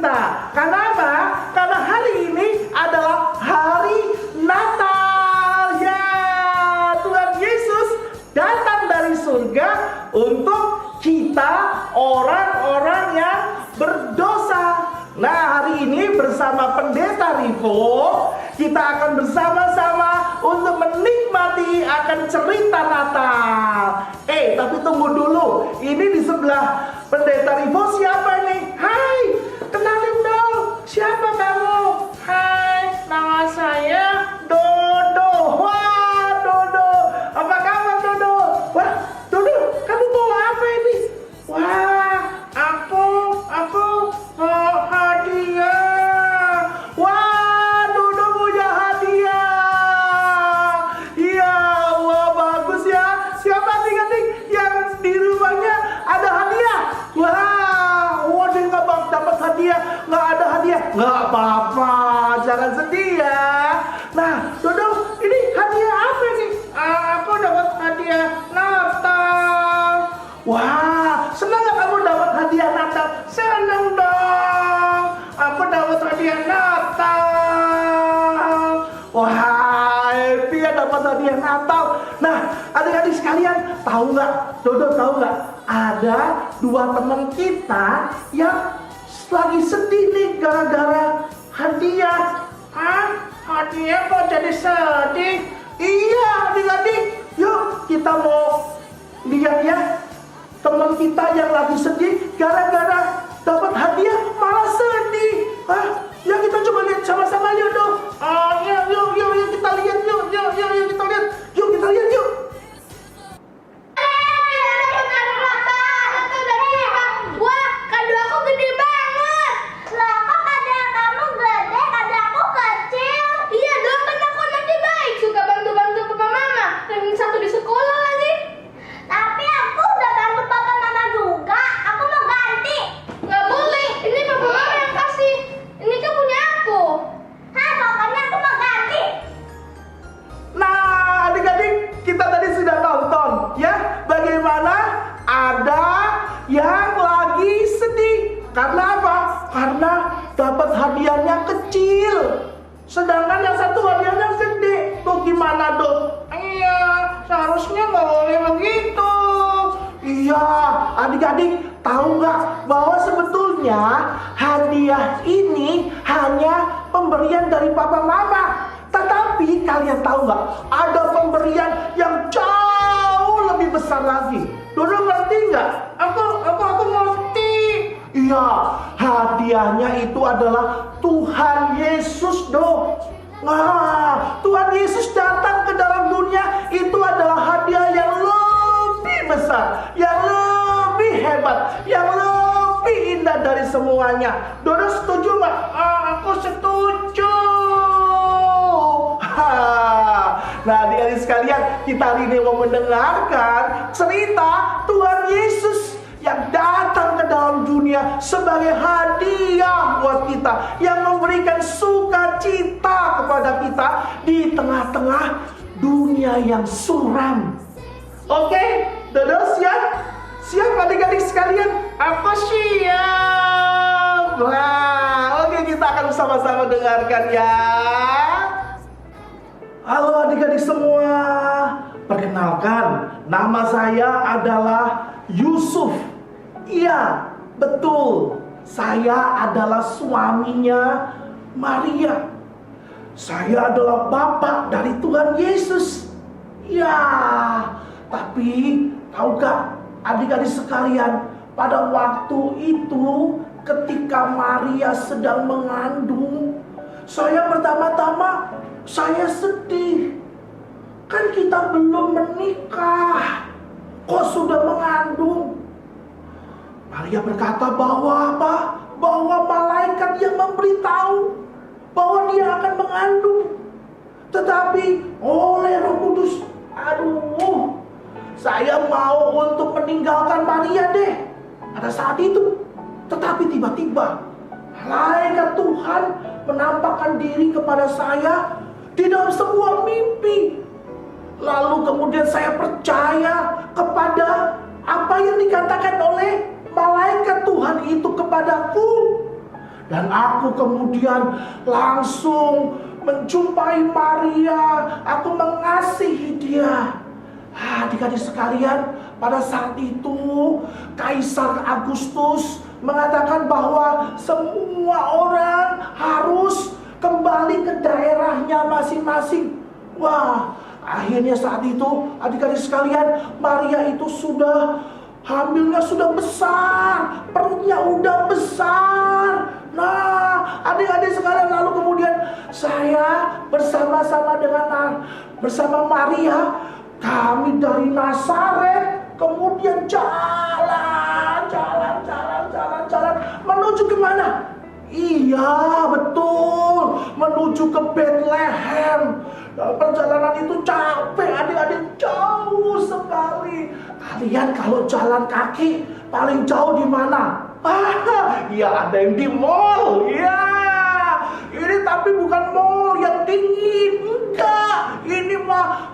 kita. Karena apa? Karena hari ini adalah hari Natal. Ya, Tuhan Yesus datang dari surga untuk kita orang-orang yang berdosa. Nah, hari ini bersama Pendeta Rivo, kita akan bersama-sama untuk menikmati akan cerita Natal. Tapi tunggu dulu. Ini di sebelah Pendeta Rivo siapa nih? Hai, kenalin dong. Siapa kamu? Hai, nama saya Dodo. Wah, Dodo. Apa kabar, Dodo? Wah, Dodo, kamu bawa apa ini? Wah, aku mau hadiah. Wah, Dodo punya hadiah. Iya, wah bagus ya. Siapa adik-adik yang di rumahnya ada hadiah? Wah, dia nggak dapat hadiah, nggak ada hadiah. Nggak apa-apa, jangan sedih ya. Nah, Dodo, ini hadiah apa nih? Aku dapat hadiah Natal. Wah, senang nggak kamu dapat hadiah Natal? Senang dong. Aku dapat hadiah Natal. Wah, happy ya dapat hadiah Natal. Nah, adik-adik sekalian, tahu nggak? Dodo tahu nggak? Ada dua teman kita yang lagi sedih nih gara-gara hadiah. Hadiah kok jadi sedih? Iya, adik-adik. Yuk, kita mau lihat ya. Teman kita yang lagi sedih gara-gara dapat hadiah malah sedih. Ya kita coba lihat sama-sama yuk dong. Yuk kita lihat yuk kita lihat. Yuk kita lihat yuk. Wah, kado aku gede banget. Lah, kok kado kamu gede, kado aku kecil? Iya dong, kan aku anaknya baik, suka bantu-bantu papa mama. Yang satu di sekolah lagi. Tapi aku udah bantu papa mama juga. Aku mau ganti. Nggak boleh, ini papa mama yang kasih. Ini kan punya aku. Pokoknya aku mau ganti. Nah, adik-adik, kita tadi sudah nonton ya bagaimana ada yang lagi sedih. Karena apa? Karena dapat hadiahnya kecil. Sedangkan yang satu hadiahnya gede. Tuh gimana dong? Iya, seharusnya nggak boleh begitu. Iya, adik-adik tahu nggak bahwa sebetulnya hadiah ini hanya pemberian dari papa mama. Tetapi kalian tahu nggak? Ada pemberian yang jauh lebih besar lagi. Dodo ngerti nggak? Aku ngerti. Iya, hadiahnya itu adalah Tuhan Yesus dong. Nah, Tuhan Yesus datang ke dalam dunia itu adalah hadiah yang lebih besar, yang lebih hebat, yang lebih indah dari semuanya. Dodo setuju nggak? Aku setuju. Nah, adik-adik sekalian, kita hari ini mau mendengarkan cerita Tuhan Yesus yang datang ke dalam dunia sebagai hadiah buat kita, yang memberikan sukacita kepada kita di tengah-tengah dunia yang suram. Oke, Dodo siap? Siap adik-adik sekalian? Aku siap. Nah, oke, kita akan sama-sama dengarkan ya. Halo adik-adik semua, perkenalkan, nama saya adalah Yusuf. Iya, betul, saya adalah suaminya Maria. Saya adalah bapak dari Tuhan Yesus. Ya, tapi tahu gak adik-adik sekalian, pada waktu itu ketika Maria sedang mengandung, saya pertama-tama saya sedih. Kan kita belum menikah, kok sudah mengandung? Maria berkata bahwa apa? Bahwa malaikat yang memberitahu bahwa dia akan mengandung. Tetapi oleh Roh Kudus, saya mau untuk meninggalkan Maria deh pada saat itu. Tetapi tiba-tiba malaikat Tuhan menampakkan diri kepada saya di dalam sebuah mimpi. Lalu kemudian saya percaya kepada apa yang dikatakan oleh malaikat Tuhan itu kepadaku. Dan aku kemudian langsung menjumpai Maria. Aku mengasihi dia. Adik-adik sekalian, pada saat itu Kaisar Agustus mengatakan bahwa semua orang harus kembali ke daerahnya masing-masing. Wah, akhirnya saat itu adik-adik sekalian, Maria itu hamilnya sudah besar, perutnya udah besar. Nah, adik-adik sekalian, lalu kemudian saya bersama Maria, kami dari Nazaret kemudian jalan menuju kemana? Iya, betul, menuju ke Bethlehem. Perjalanan itu capek, adik-adik, jauh sekali. Kalian kalau jalan kaki paling jauh di mana? Iya, ada yang di mall. Iya, ini tapi bukan mall yang dingin, enggak. Ini mah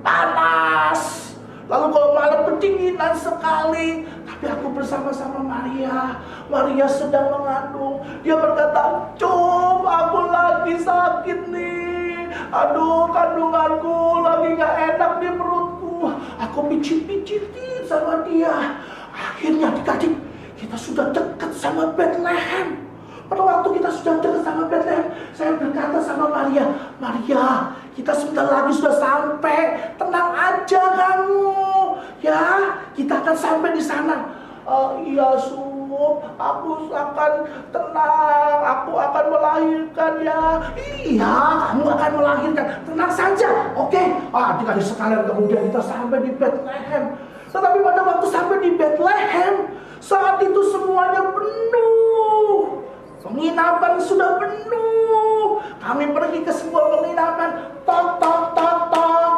panas. Lalu kalau malam kedinginan sekali. Tapi aku bersama-sama Maria. Maria sedang mengandung. Dia berkata, "Cum, aku lagi sakit nih. Aduh, kandunganku lagi gak enak di perutku." Aku pijit-pijitin sama dia. Akhirnya adik-adik, kita sudah dekat sama Bethlehem. Pada waktu kita sudah dekat sama Bethlehem, saya berkata sama Maria, "Maria, kita sebentar lagi sudah sampai. Tenang aja kamu. Ya, kita akan sampai di sana." "Iya, Sup, aku akan tenang. Aku akan melahirkan ya." "Iya, kamu akan melahirkan. Tenang saja. Oke." Adik-adik sekalian, kemudian kita sampai di Bethlehem. Tetapi pada waktu sampai di Bethlehem, saat itu semuanya penuh. Penginapan sudah penuh. Kami pergi ke sebuah penginapan. Tok, tok, tok, tok.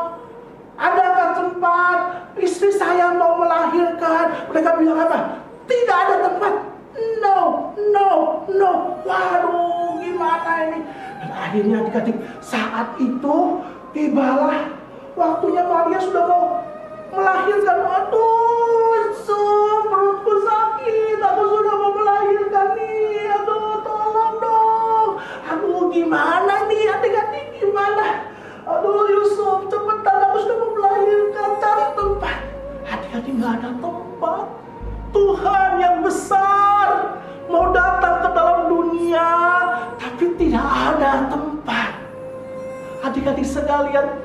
"Adakah tempat? Istri saya mau melahirkan." Mereka bilang apa? "Tidak ada tempat." No. Waduh, gimana ini? Dan akhirnya adik-adik, saat itu tibalah waktunya Maria sudah mau melahirkan. "Aduh, perutku sakit. Aku sudah mau melahirkan nih. Aduh, tolong dong. Aduh, gimana nih adik-adik, gimana? Aduh, Yusuf, cepetan, aku sudah mau melahirkan. Cari tempat." Adik-adik, nggak ada tempat. Tuhan yang besar mau datang ke dalam dunia, tapi tidak ada tempat. Adik-adik sekalian,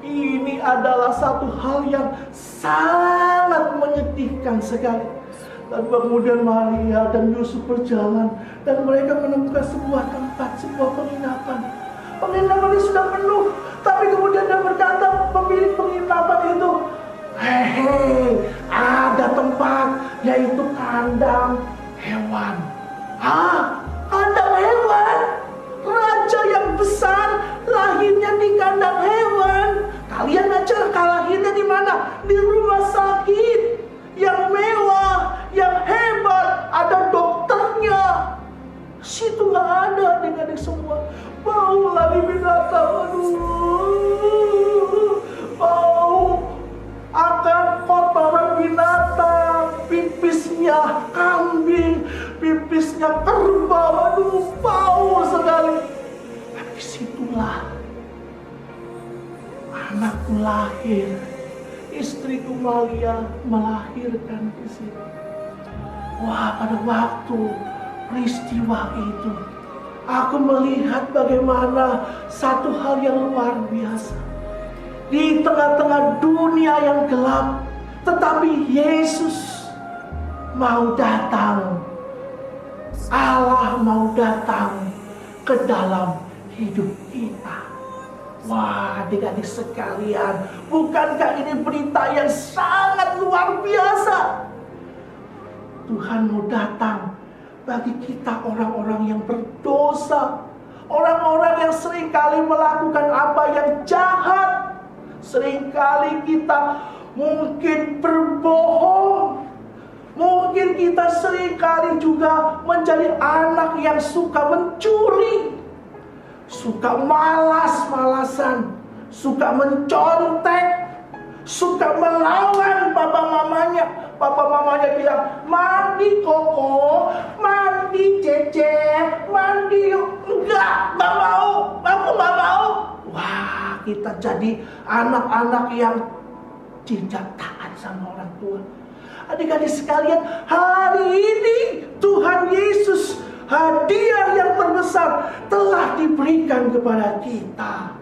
ini adalah satu hal yang sangat menyedihkan sekali. Dan kemudian Maria dan Yusuf berjalan, dan mereka menemukan sebuah tempat, sebuah penginapan. Penginapan ini sudah penuh, tapi kemudian dia berkata, pemilik penginapan itu, "Hei, ada tempat, yaitu kandang hewan." Kandang hewan? Raja yang besar lahirnya di kandang hewan. Kalian aja lahirnya di mana? Di rumah sakit yang mewah, yang hebat, ada dokternya. Situ nggak ada adik-adik semua. Bau lagi binatang, aduh, bau akan kotoran binatang, pipisnya kambing, pipisnya kerbau, aduh, bau sekali. Tapi situlah anakku lahir, istriku Maria melahirkan di sini. Wah, pada waktu peristiwa itu, aku melihat bagaimana satu hal yang luar biasa. Di tengah-tengah dunia yang gelap, tetapi Yesus mau datang. Allah mau datang ke dalam hidup kita. Wah, adik-adik sekalian, bukankah ini berita yang sangat luar biasa? Tuhan mau datang bagi kita orang-orang yang berdosa, orang-orang yang seringkali melakukan apa yang jahat. Seringkali kita mungkin berbohong, mungkin kita seringkali juga menjadi anak yang suka mencuri, suka malas-malasan, suka mencontek, suka melawan papa mamanya. Papa mamanya bilang, mandi Koko, mandi Cece, mandi yuk. Enggak mau, aku nggak mau. Wah, kita jadi anak-anak yang tidak taat sama orang tua. Adik-adik sekalian, hari ini Tuhan Yesus, hadiah yang terbesar telah diberikan kepada kita.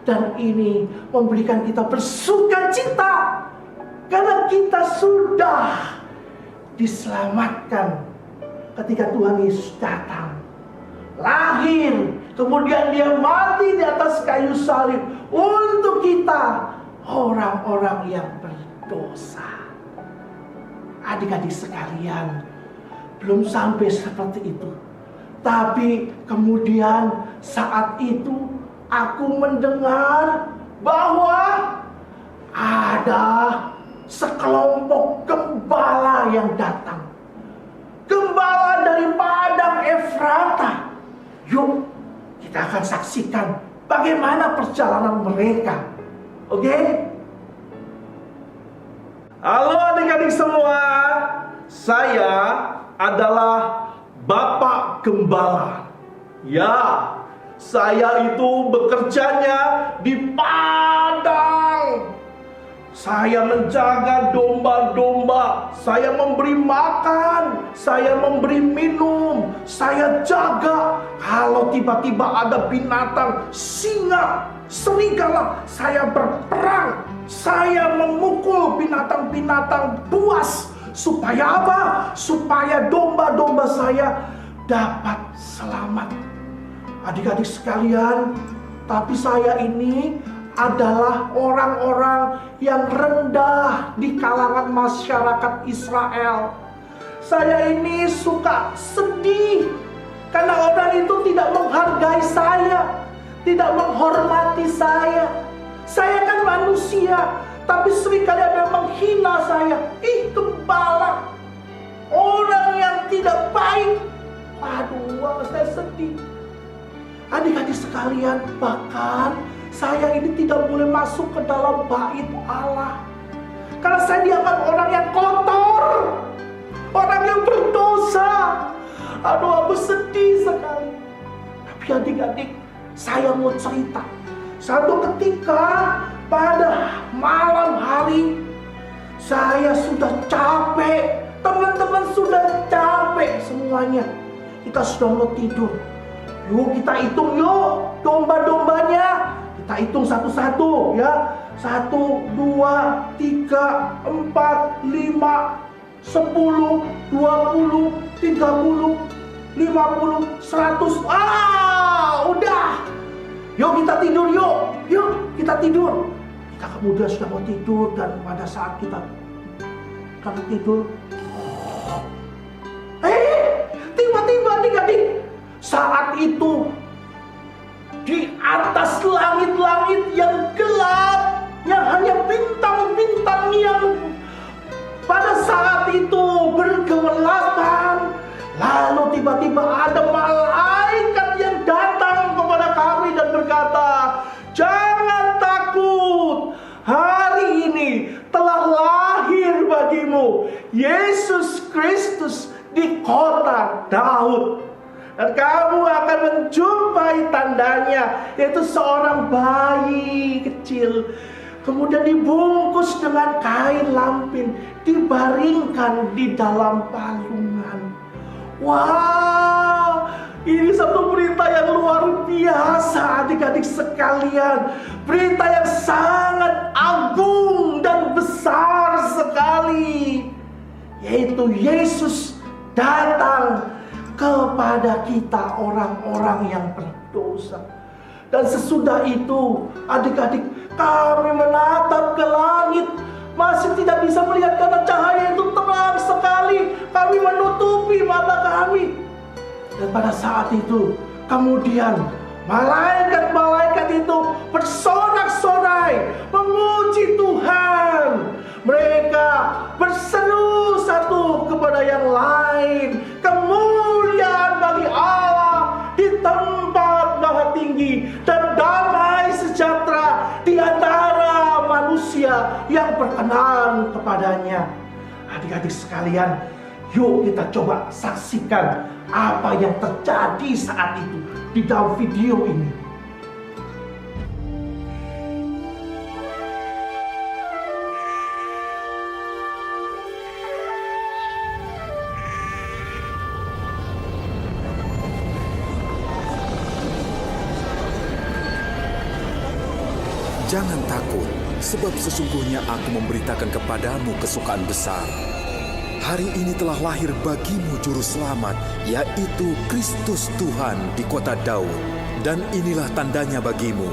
Dan ini memberikan kita bersukacita karena kita sudah diselamatkan ketika Tuhan Yesus datang, lahir, kemudian dia mati di atas kayu salib untuk kita, orang-orang yang berdosa. Adik-adik sekalian, belum sampai seperti itu. Tapi kemudian saat itu aku mendengar bahwa ada sekelompok gembala yang datang. Gembala dari padang Efrata. Yuk, kita akan saksikan bagaimana perjalanan mereka. Oke? Halo adik-adik semua. Saya adalah Bapak Gembala. Ya, saya itu bekerjanya di padang. Saya menjaga domba-domba, saya memberi makan, saya memberi minum, saya jaga. Kalau tiba-tiba ada binatang, singa, serigala, saya berperang. Saya memukul binatang-binatang buas. Supaya apa? Supaya domba-domba saya dapat selamat. Adik-adik sekalian, tapi saya ini adalah orang-orang yang rendah di kalangan masyarakat Israel. Saya ini suka sedih karena orang itu tidak menghargai saya, tidak menghormati saya. Saya kan manusia, tapi seringkali ada yang menghina saya. Ih, gembala, orang yang tidak baik. Aduh, saya sedih. Adik-adik sekalian, bahkan saya ini tidak boleh masuk ke dalam bait Allah karena saya dianggap orang yang kotor, orang yang berdosa. Aduh, aku sedih sekali. Tapi adik-adik, saya mau cerita. Satu ketika pada malam hari, saya sudah capek, teman-teman sudah capek semuanya. Kita sudah mau tidur. Yuk kita hitung yuk domba-dombanya. Kita hitung satu-satu ya. 1, 2, 3, 4, 5, 10, 20, 30, 50, 100. Udah. Yuk kita tidur yuk. Yuk kita tidur. Kita kemudian sudah mau tidur dan pada saat kita tidur, tiba-tiba adik-adik, saat itu di atas langit-langit yang gelap, yang hanya bintang-bintang yang pada saat itu bergelapan, lalu tiba-tiba ada malaikat yang datang kepada kami dan berkata, "Jangan takut, hari ini telah lahir bagimu Yesus Kristus di kota Daud. Dan kamu akan menjumpai tandanya, yaitu seorang bayi kecil, kemudian dibungkus dengan kain lampin, dibaringkan di dalam palungan." Wow, ini satu berita yang luar biasa adik-adik sekalian. Berita yang sangat agung dan besar sekali, yaitu Yesus datang kepada kita orang-orang yang berdosa. Dan sesudah itu adik-adik, kami menatap ke langit, masih tidak bisa melihat karena cahaya itu terang sekali. Kami menutupi mata kami. Dan pada saat itu kemudian malaikat-malaikat itu bersorak-sorai memuji Tuhan. Mereka berseru satu kepada yang lain, "Kemuliaan bagi Allah di tempat maha tinggi, dan damai sejahtera di antara manusia manusia yang berkenan kepadanya. Adik-adik sekalian, yuk kita coba saksikan apa yang terjadi saat itu di dalam video ini. Jangan takut, sebab sesungguhnya aku memberitakan kepadamu kesukaan besar. Hari ini telah lahir bagimu juru selamat, yaitu Kristus Tuhan di kota Daud. Dan inilah tandanya bagimu.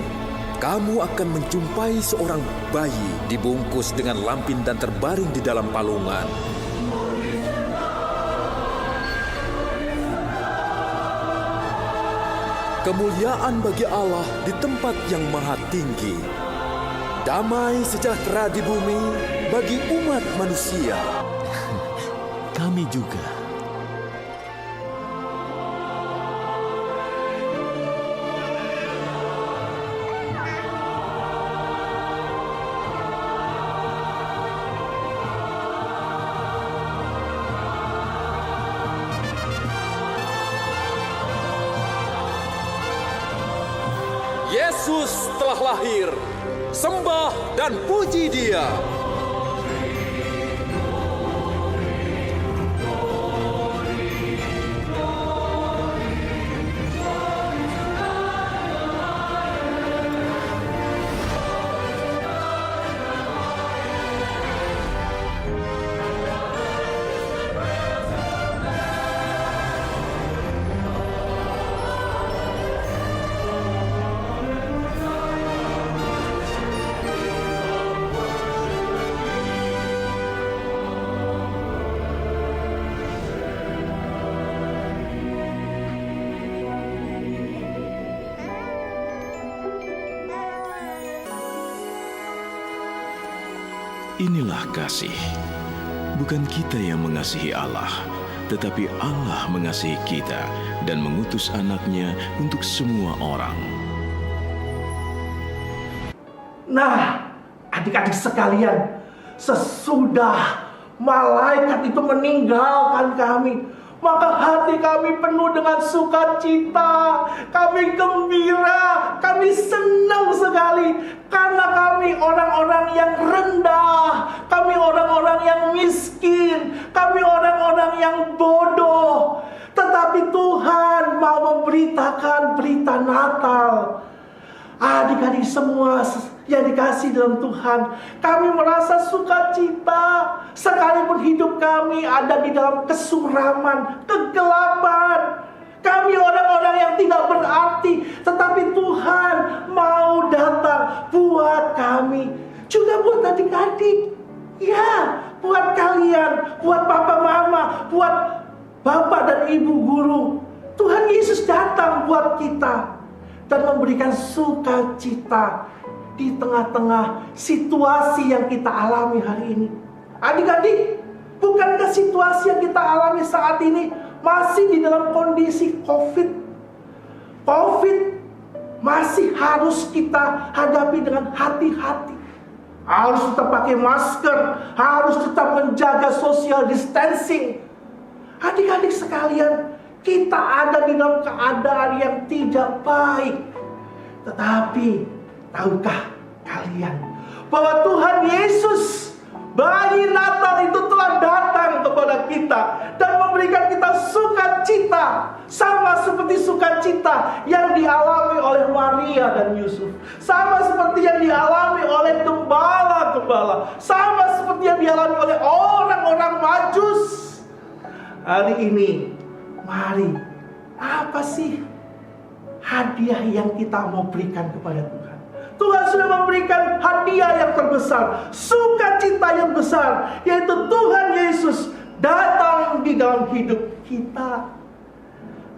Kamu akan menjumpai seorang bayi dibungkus dengan lampin dan terbaring di dalam palungan. Kemuliaan bagi Allah di tempat yang maha tinggi. Damai sejahtera di bumi bagi umat manusia. Kami juga. Yesus telah lahir. Sembah dan puji Dia. Inilah kasih. Bukan kita yang mengasihi Allah, tetapi Allah mengasihi kita dan mengutus anaknya untuk semua orang. Nah, adik-adik sekalian, sesudah malaikat itu meninggalkan kami, maka hati kami penuh dengan sukacita. Kami gembira, kami senang sekali. Karena kami orang-orang yang rendah, kami orang-orang yang miskin, kami orang-orang yang bodoh. Tetapi Tuhan mau memberitakan berita Natal. Adik-adik semua yang dikasih dalam Tuhan, kami merasa sukacita sekalipun hidup kami ada di dalam kesuraman, kegelapan. Kami orang-orang yang tidak berarti, tetapi Tuhan mau datang buat kami, juga buat adik-adik. Ya, buat kalian, buat papa mama, buat bapak dan ibu guru. Tuhan Yesus datang buat kita dan memberikan sukacita di tengah-tengah situasi yang kita alami hari ini. Adik-adik, bukankah situasi yang kita alami saat ini masih di dalam kondisi COVID? COVID masih harus kita hadapi dengan hati-hati. Harus tetap pakai masker, harus tetap menjaga social distancing. Adik-adik sekalian, kita ada di dalam keadaan yang tidak baik. Tetapi tahukah kalian bahwa Tuhan Yesus, bayi Natal itu telah datang kepada kita dan memberikan kita sukacita, sama seperti sukacita yang dialami oleh Maria dan Yusuf, sama seperti yang dialami oleh gembala-gembala, sama seperti yang dialami oleh orang-orang Majus. Hari ini, mari, apa sih hadiah yang kita mau berikan kepada Tuhan? Tuhan sudah memberikan hadiah yang terbesar, sukacita yang besar, yaitu Tuhan Yesus datang di dalam hidup kita.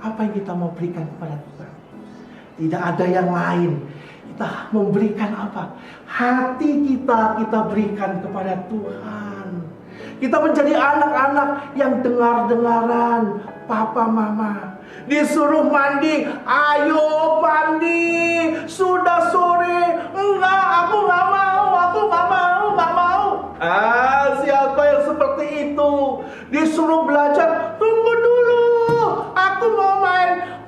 Apa yang kita mau berikan kepada Tuhan? Tidak ada yang lain. Kita memberikan apa? Hati kita berikan kepada Tuhan. Kita menjadi anak-anak yang dengar-dengaran papa mama. Disuruh mandi, ayo mandi. Sudah sore, enggak, aku nggak mau. Disuruh belajar, tunggu dulu, aku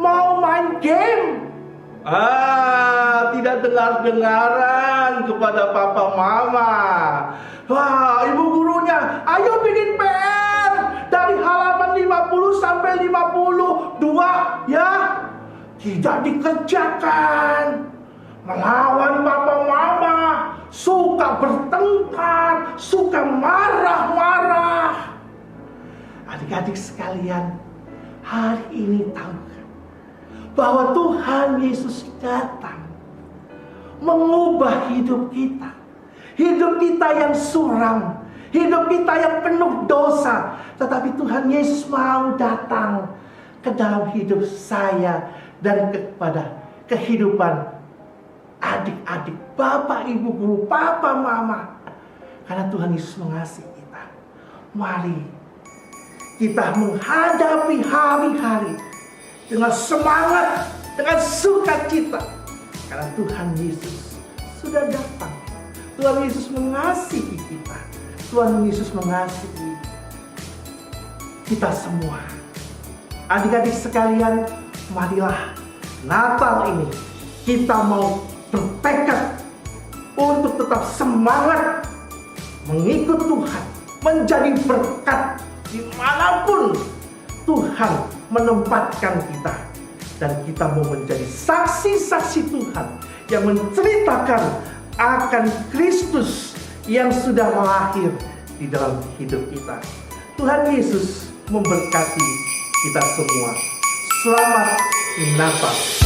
mau main game. Tidak dengar-dengaran kepada papa mama. Wah, ibu gurunya, ayo bikin PR dari halaman 50 sampai 52 ya. Tidak dikerjakan. Melawan papa mama, suka bertengkar, suka marah-marah. Adik-adik sekalian, hari ini tahu bahwa Tuhan Yesus datang mengubah hidup kita. Hidup kita yang suram, hidup kita yang penuh dosa. Tetapi Tuhan Yesus mau datang ke dalam hidup saya dan kepada kehidupan adik-adik, bapak, ibu guru, papa, mama. Karena Tuhan Yesus mengasihi kita. Mari kita menghadapi hari-hari dengan semangat, dengan sukacita. Karena Tuhan Yesus sudah datang. Tuhan Yesus mengasihi kita. Tuhan Yesus mengasihi kita semua. Adik-adik sekalian, marilah Natal ini kita mau bertekad untuk tetap semangat mengikut Tuhan, menjadi berkat dimanapun Tuhan menempatkan kita. Dan kita mau menjadi saksi-saksi Tuhan yang menceritakan akan Kristus yang sudah lahir di dalam hidup kita. Tuhan Yesus memberkati kita semua. Selamat Natal.